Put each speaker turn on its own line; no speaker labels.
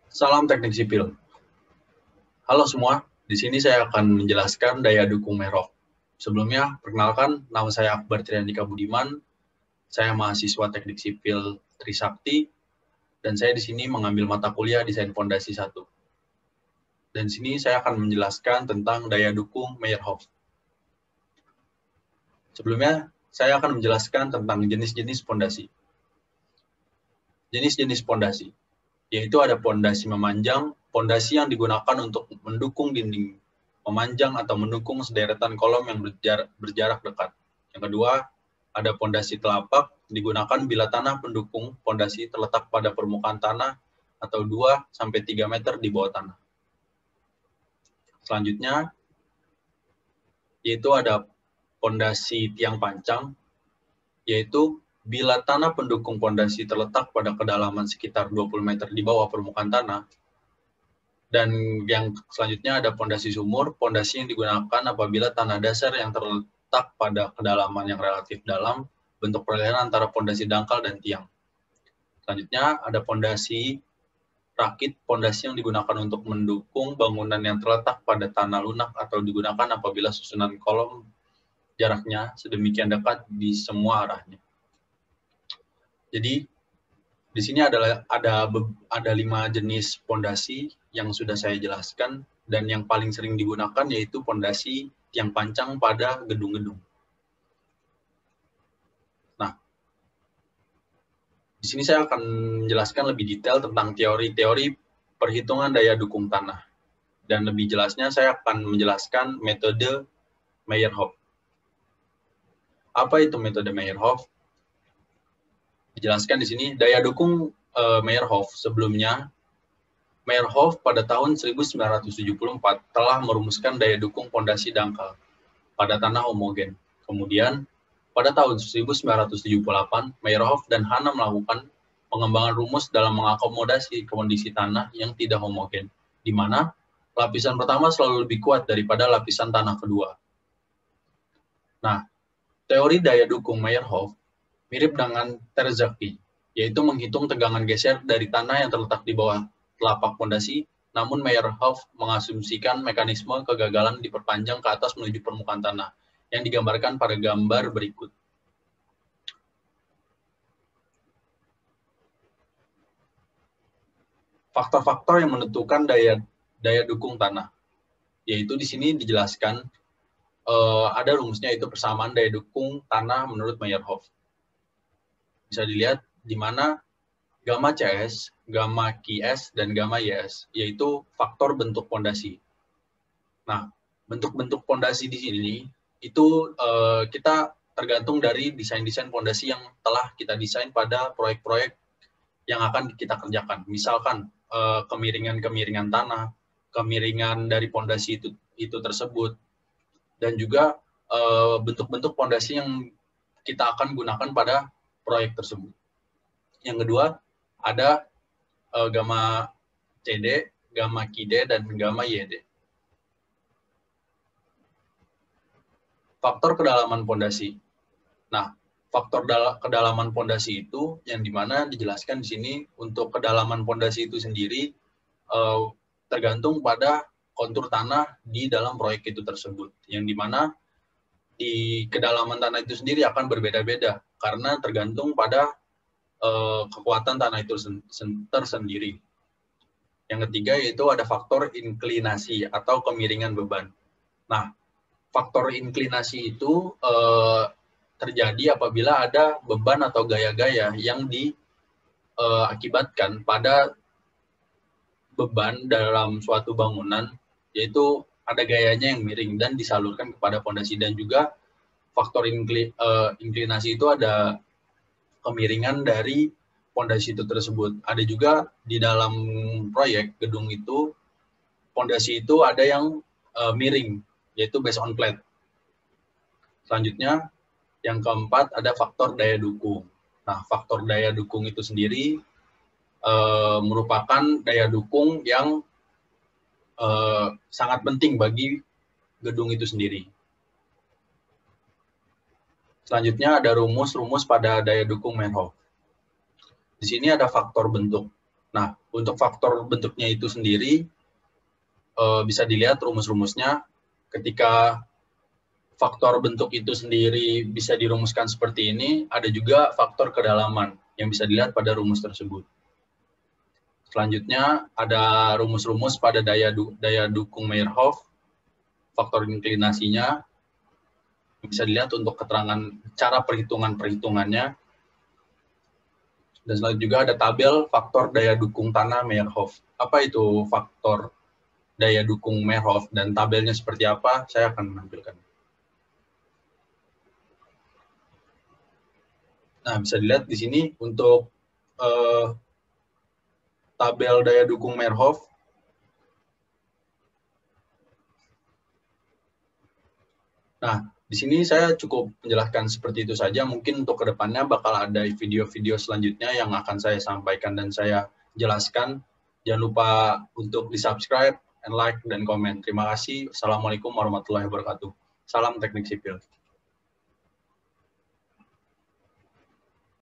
Salam teknik sipil. Halo semua, di sini saya akan menjelaskan daya dukung Merov. Sebelumnya, perkenalkan, nama saya Akbar Triandika Budiman, saya mahasiswa teknik sipil Trisakti, dan saya di sini mengambil mata kuliah Desain Fondasi 1. Dan di sini saya akan menjelaskan tentang daya dukung Meyerhof. Sebelumnya, saya akan menjelaskan tentang jenis-jenis fondasi. Jenis-jenis fondasi, yaitu ada fondasi memanjang, fondasi yang digunakan untuk mendukung dinding memanjang atau mendukung sederetan kolom yang berjarak dekat. Yang kedua, ada fondasi telapak, digunakan bila tanah pendukung fondasi terletak pada permukaan tanah atau 2-3 meter di bawah tanah. Selanjutnya, yaitu ada fondasi tiang pancang, yaitu bila tanah pendukung fondasi terletak pada kedalaman sekitar 20 meter di bawah permukaan tanah. Dan yang selanjutnya ada fondasi sumur, fondasi yang digunakan apabila tanah dasar yang terletak pada kedalaman yang relatif dalam, bentuk peralihan antara fondasi dangkal dan tiang. Selanjutnya ada fondasi rakit, fondasi yang digunakan untuk mendukung bangunan yang terletak pada tanah lunak atau digunakan apabila susunan kolom jaraknya sedemikian dekat di semua arahnya. Jadi di sini ada 5 jenis fondasi yang sudah saya jelaskan, dan yang paling sering digunakan yaitu fondasi tiang pancang pada gedung-gedung. Nah, di sini saya akan menjelaskan lebih detail tentang teori-teori perhitungan daya dukung tanah. Dan lebih jelasnya saya akan menjelaskan metode Meyerhof. Apa itu metode Meyerhof? Dijelaskan di sini, daya dukung Meyerhof sebelumnya, Meyerhof pada tahun 1974 telah merumuskan daya dukung fondasi dangkal pada tanah homogen. Kemudian, pada tahun 1978, Meyerhof dan Hanna melakukan pengembangan rumus dalam mengakomodasi kondisi tanah yang tidak homogen, di mana lapisan pertama selalu lebih kuat daripada lapisan tanah kedua. Nah, teori daya dukung Meyerhof mirip dengan Terzaghi, yaitu menghitung tegangan geser dari tanah yang terletak di bawah telapak fondasi, namun Meyerhof mengasumsikan mekanisme kegagalan diperpanjang ke atas menuju permukaan tanah, yang digambarkan pada gambar berikut. Faktor-faktor yang menentukan daya dukung tanah, yaitu di sini dijelaskan ada rumusnya, yaitu persamaan daya dukung tanah menurut Meyerhof. Bisa dilihat di mana gamma CS, gamma QS, dan gamma YS, yaitu faktor bentuk fondasi. Nah, bentuk-bentuk fondasi di sini itu kita tergantung dari desain-desain fondasi yang telah kita desain pada proyek-proyek yang akan kita kerjakan. Misalkan kemiringan-kemiringan tanah, kemiringan dari fondasi itu tersebut, dan juga bentuk-bentuk fondasi yang kita akan gunakan pada proyek tersebut. Yang kedua, ada gamma CD, gamma QD, dan gamma YD. Faktor kedalaman fondasi. Nah, faktor kedalaman fondasi itu yang dimana dijelaskan di sini untuk kedalaman fondasi itu sendiri tergantung pada kontur tanah di dalam proyek itu tersebut. Yang dimana di kedalaman tanah itu sendiri akan berbeda-beda karena tergantung pada kekuatan tanah itu tersendiri. Yang ketiga yaitu ada faktor inklinasi atau kemiringan beban. Nah, faktor inklinasi itu terjadi apabila ada beban atau gaya-gaya yang diakibatkan pada beban dalam suatu bangunan, yaitu ada gayanya yang miring dan disalurkan kepada fondasi. Dan juga faktor inklinasi itu ada kemiringan dari fondasi itu tersebut. Ada juga di dalam proyek gedung itu, fondasi itu ada yang miring, yaitu based on plate. Selanjutnya, yang keempat ada faktor daya dukung. Nah, faktor daya dukung itu sendiri merupakan daya dukung yang sangat penting bagi gedung itu sendiri. Selanjutnya ada rumus-rumus pada daya dukung Meyerhof. Di sini ada faktor bentuk. Nah, Untuk faktor bentuknya itu sendiri, bisa dilihat rumus-rumusnya. Ketika faktor bentuk itu sendiri bisa dirumuskan seperti ini, ada juga faktor kedalaman yang bisa dilihat pada rumus tersebut. Selanjutnya, ada rumus-rumus pada daya dukung Meyerhof, faktor inklinasinya, bisa dilihat untuk keterangan cara perhitungannya. Dan selanjutnya juga ada tabel faktor daya dukung tanah Meyerhof. Apa itu faktor daya dukung Meyerhof dan tabelnya seperti apa? Saya akan menampilkan. Nah, bisa dilihat di sini untuk tabel daya dukung Meyerhof. Nah, di sini saya cukup menjelaskan seperti itu saja. Mungkin untuk kedepannya bakal ada video-video selanjutnya yang akan saya sampaikan dan saya jelaskan. Jangan lupa untuk di-subscribe, and like, dan komen. Terima kasih. Assalamualaikum warahmatullahi wabarakatuh. Salam teknik sipil.